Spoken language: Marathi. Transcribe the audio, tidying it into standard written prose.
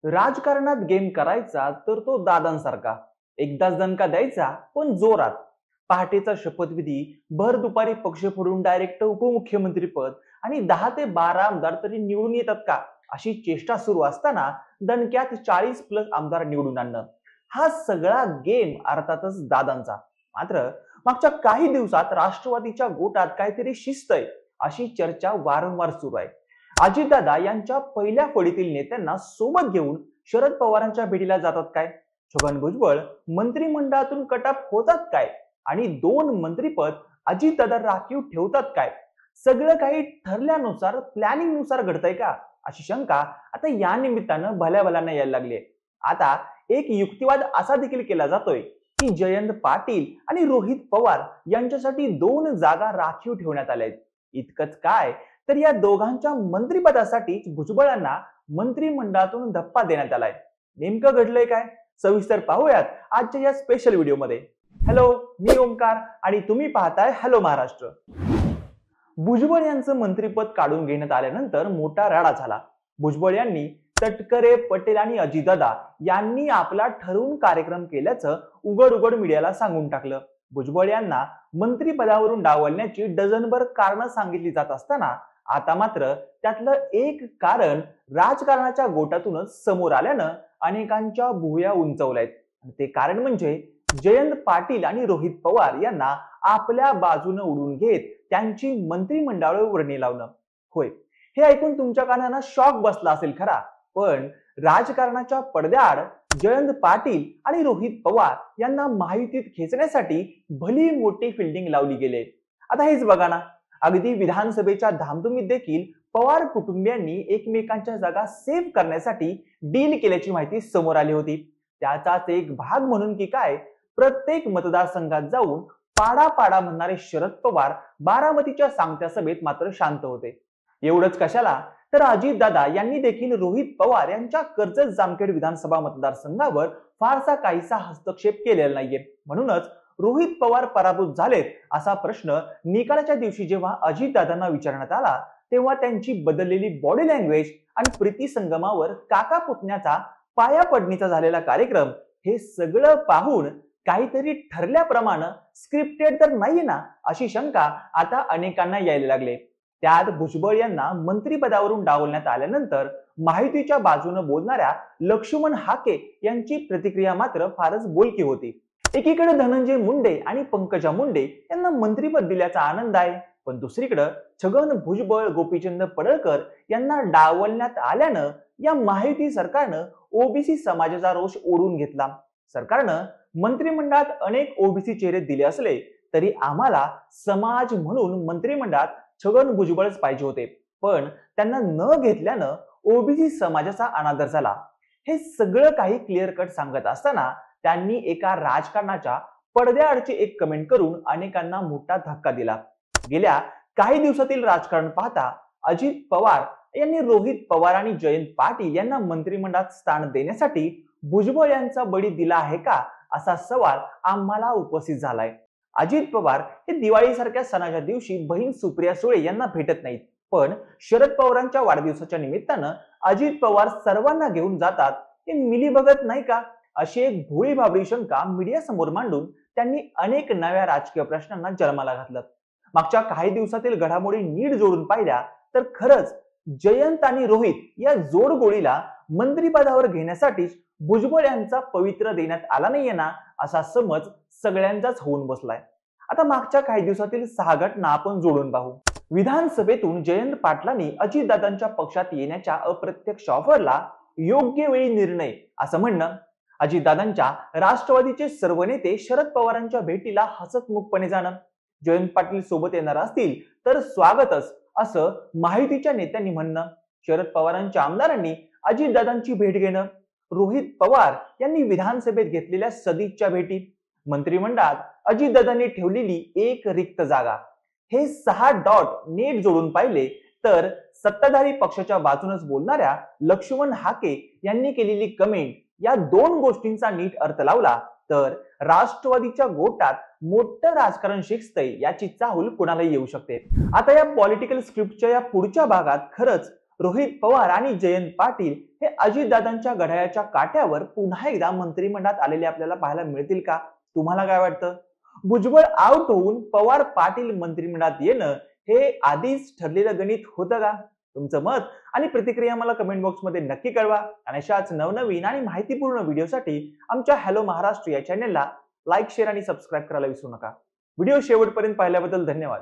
राजकारणात गेम करायचा तर तो दादांसारखा एकदाच दणका द्यायचा पण जोरात. पहाटेचा शपथविधी, भर दुपारी पक्ष फोडून डायरेक्ट उपमुख्यमंत्री पद आणि 10 ते 12 आमदार तरी निवडून येतात का अशी चेष्टा सुरू असताना दणक्यात 40+ आमदार निवडून आणणं, हा सगळा गेम अर्थातच दादांचा. मात्र मागच्या काही दिवसात राष्ट्रवादीच्या गोटात काहीतरी शिस्त आहे अशी चर्चा वारंवार सुरू आहे. अजितदादा यांच्या पहिल्या फळीतील नेत्यांना सोबत घेऊन शरद पवारांच्या भेटीला जातात काय? छगन भुजबळ मंत्रिमंडळातून कटाप होतात काय? आणि 2 मंत्रिपद अजितदादा राखीव ठेवतात काय? सगळं काही ठरल्यानुसार प्लॅनिंग नुसार घडतंय का अशी शंका आता या निमित्तानं भल्या भल्यांना यायला लागली आहे. आता एक युक्तिवाद असा देखील केला जातोय की जयंत पाटील आणि रोहित पवार यांच्यासाठी 2 जागा राखीव ठेवण्यात आल्या आहेत. इतकंच काय, तर या दोघांच्या मंत्रिपदासाठी भुजबळांना मंत्रिमंडळातून धप्पा देण्यात आलाय. नेमकं घडलंय काय, सविस्तर पाहूयात आजच्या या स्पेशल व्हिडिओमध्ये. हॅलो, मी ओमकार आणि तुम्ही पाहताय हॅलो महाराष्ट्र. भुजबळ यांचं मंत्रिपद काढून घेण्यात आल्यानंतर मोठा राडा झाला. भुजबळ यांनी तटकरे, पटेल आणि अजितदादा यांनी आपला ठरवून कार्यक्रम केल्याचं उघड उघड मीडियाला सांगून टाकलं. भुजबळ यांना मंत्रिपदावरून डावलण्याची डझनभर कारणं सांगितली जात असताना आता मात्र त्यातलं एक कारण राजकारणाच्या गोटातूनच समोर आल्यानं अनेकांच्या भुवया उंचावल्यात. ते कारण म्हणजे जयंत पाटील आणि रोहित पवार यांना आपल्या बाजूने उडून घेत त्यांची मंत्रिमंडळावर वर्णी लावणं. होय, हे ऐकून तुमच्या कानांना शॉक बसला असेल खरा, पण राजकारणाच्या पडद्याआड जयंत पाटील आणि रोहित पवार यांना महायुतीत खेचण्यासाठी भली मोठी फिल्डिंग लावली गेले. आता हेच बघा ना, अगदी विधानसभेच्या धामधुमीत देखील पवार कुटुंबियांनी एकमेकांच्या जागा सेव्ह करण्यासाठी डील केल्याची माहिती समोर आली होती. त्याचाच एक भाग म्हणून की काय, प्रत्येक मतदारसंघात जाऊन पाडा पाडा म्हणणारे शरद पवार बारामतीच्या सांगत्या सभेत मात्र शांत होते. एवढंच कशाला, तर अजितदादा यांनी देखील रोहित पवार यांच्या कर्जत जामखेड विधानसभा मतदारसंघावर फारसा काहीसा हस्तक्षेप केलेला नाहीये. म्हणूनच रोहित पवार पराभूत झालेत असा प्रश्न निकालाच्या दिवशी जेव्हा अजितदादांना विचारण्यात आला तेव्हा त्यांची बदललेली बॉडी लँग्वेज आणि प्रीती संगमावर काका पुतण्याचा पाया पडणीचा झालेला कार्यक्रम, हे सगळं पाहून काहीतरी ठरल्याप्रमाणे स्क्रिप्टेड तर नाहीये ना अशी शंका आता अनेकांना यायला लागले. त्यात भुजबळ यांना मंत्रिपदावरून डावलण्यात आल्यानंतर महायुतीच्या बाजूने बोलणाऱ्या लक्ष्मण हाके यांची प्रतिक्रिया मात्र फारच बोलकी होती. एकीकडे धनंजय मुंडे आणि पंकजा मुंडे यांना मंत्रिपद दिल्याचा आनंद आहे, पण दुसरीकडे छगन भुजबळ, गोपीचंद पडळकर यांना डावलण्यात आल्यानं या महायुती सरकारनं ओबीसी समाजाचा रोष ओढून घेतला. सरकारनं मंत्रिमंडळात अनेक ओबीसी चेहरे दिले असले तरी आम्हाला समाज म्हणून मंत्रिमंडळात छगन भुजबळच पाहिजे होते, पण त्यांना न घेतल्यानं ओबीसी समाजाचा अनादर झाला. हे सगळं काही क्लिअर कट सांगत असताना त्यांनी एका राजकारणाच्या पडद्याआडची एक कमेंट करून अनेकांना मोठा धक्का दिला. गेल्या काही दिवसातील राजकारण पाहता अजित पवार यांनी रोहित पवार आणि जयंत पाटील यांना मंत्रिमंडळात स्थान देण्यासाठी भुजबळ यांचा बळी दिला आहे का असा सवाल आम्हाला उपस्थित झालाय. अजित पवार हे दिवाळीसारख्या सणाच्या दिवशी बहीण सुप्रिया सुळे यांना भेटत नाहीत, पण शरद पवारांच्या वाढदिवसाच्या निमित्तानं अजित पवार सर्वांना घेऊन जातात. हे मिली बघत नाही का अशी एक भोळी भाबडी शंका मीडिया समोर मांडून त्यांनी अनेक नव्या राजकीय प्रश्नांना जन्माला घातलं. मागच्या काही दिवसातील घडामोडी नीट जोडून पाहिल्या तर खरंच जयंत आणि रोहित या जोडगोळीला मंत्रिपदावर घेण्यासाठीच भुजबळ यांचा पवित्र देण्यात आला नाहीये ना असा समज सगळ्यांचाच होऊन बसलाय. आता मागच्या काही दिवसातील 6 घटना आपण जोडून पाहू. विधानसभेतून जयंत पाटलांनी अजितदादांच्या पक्षात येण्याच्या अप्रत्यक्ष ऑफरला योग्य वेळी निर्णय असं म्हणणं, अजितदादांच्या राष्ट्रवादीचे सर्व नेते शरद पवारांच्या भेटीला हसतमुखपणे जाणं, जयंत पाटील सोबत येणार असतील तर स्वागतच असं महायुतीच्या नेत्यांनी म्हणणं, शरद पवारांच्या आमदारांनी अजितदादांची भेट घेणं, रोहित पवार यांनी विधानसभेत घेतलेल्या सदिच्छा भेटी, मंत्रिमंडळात अजितदादांनी ठेवलेली एक रिक्त जागा, हे 6 डॉट नीट जोडून पाहिले तर सत्ताधारी पक्षाच्या बाजूनच बोलणाऱ्या लक्ष्मण हाके यांनी केलेली कमेंट, या 2 गोष्टींचा नीट अर्थ लावला तर राष्ट्रवादीच्या गोटात मोठं राजकारण शिकतंय याची चाहूल कुणालाही येऊ शकते. आता या पॉलिटिकल स्क्रिप्टच्या या पुढच्या भागात खरंच रोहित पवार आणि जयंत पाटील हे अजितदादांच्या घड्याळाच्या काट्यावर पुन्हा एकदा मंत्रिमंडळात आलेले आपल्याला पाहायला मिळतील का? तुम्हाला काय वाटतं? भुजबळ आउट होऊन पवार पाटील मंत्रिमंडळात येणं हे आधीच ठरलेलं गणित होतं का? तुमचं मत आणि प्रतिक्रिया मला कमेंट बॉक्समध्ये नक्की कळवा आणि अशाच नवनवीन आणि माहितीपूर्ण व्हिडिओसाठी आमच्या हॅलो महाराष्ट्र या चॅनेलला लाईक, शेअर आणि सबस्क्राईब करायला विसरू नका. व्हिडिओ शेवटपर्यंत पाहिल्याबद्दल धन्यवाद.